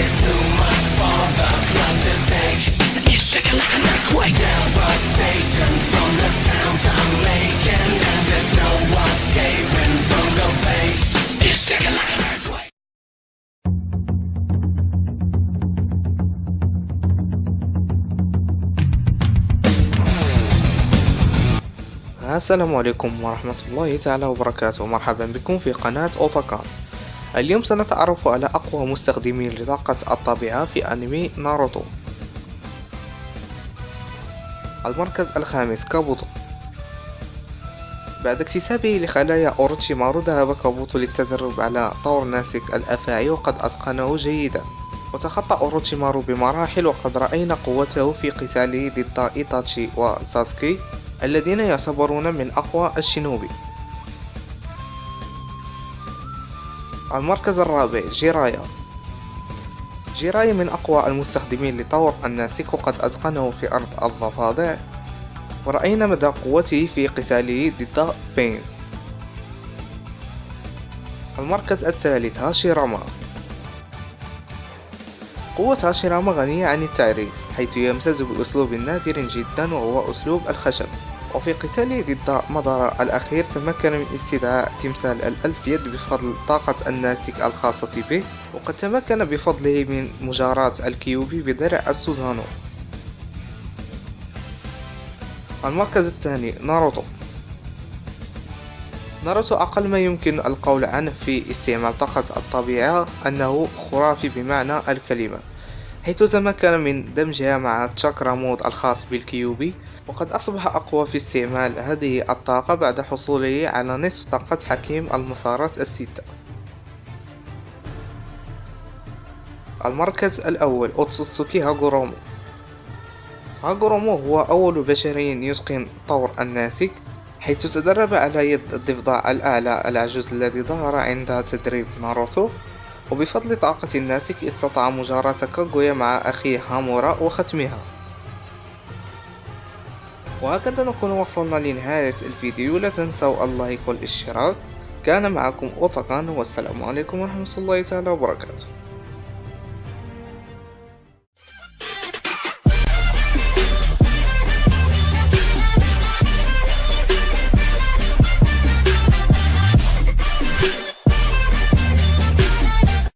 is too much for the club to take. It's shaking like an earthquake. Devastation from the sounds I'm making, and there's no escaping from the bass. It's shaking like an earthquake. السلام عليكم ورحمة الله تعالى وبركاته. مرحبا بكم في قناة أوتاكان. اليوم سنتعرف على أقوى مستخدمين لطاقة الطبيعة في أنمي ناروتو. المركز الخامس كابوتو. بعد اكتسابه لخلايا أوروتشيمارو ذهب كابوتو للتدرب على طور ناسك الأفاعي وقد أتقنه جيدا، وتخطى أوروتشيمارو بمراحل، وقد رأينا قوته في قتاله ضد إيتاتشي وساسكي الذين يعتبرون من أقوى الشينوبي. المركز الرابع جيرايا. جيرايا من أقوى المستخدمين لطور الناسك، وقد أتقنه في أرض الضفادع، ورأينا مدى قوته في قتاله ضد بين. المركز الثالث هاشيراما. قوة هاشيراما غنية عن التعريف، حيث يمتاز بأسلوب نادر جدا وهو أسلوب الخشب، وفي قتاله ضد مدارا الأخير تمكن من استدعاء تمثال الألف يد بفضل طاقة الناسك الخاصة به، وقد تمكن بفضله من مجاراة الكيوبي بدرع السوزانو. المركز الثاني ناروتو. ناروتو أقل ما يمكن القول عنه في استعمال طاقة الطبيعة أنه خرافي بمعنى الكلمة، حيث تمكن من دمجها مع تشاكرا مود الخاص بالكيوبي، وقد أصبح أقوى في استعمال هذه الطاقة بعد حصوله على نصف طاقة حكيم المسارات الستة. المركز الأول أوتسوتسوكي هاغورومو. هاغورومو هو أول بشري يتقن طور الناسك، حيث تدرب على يد الضفدع الأعلى العجوز الذي ظهر عند تدريب ناروتو، وبفضل طاقة الناسك استطاع مجاراة كاغويا مع أخيه هامورا وختمها. وهكذا نكون وصلنا لنهاية الفيديو. لا تنسوا اللايك والاشتراك. كان معكم أوتاكان، والسلام عليكم ورحمة الله تعالى وبركاته.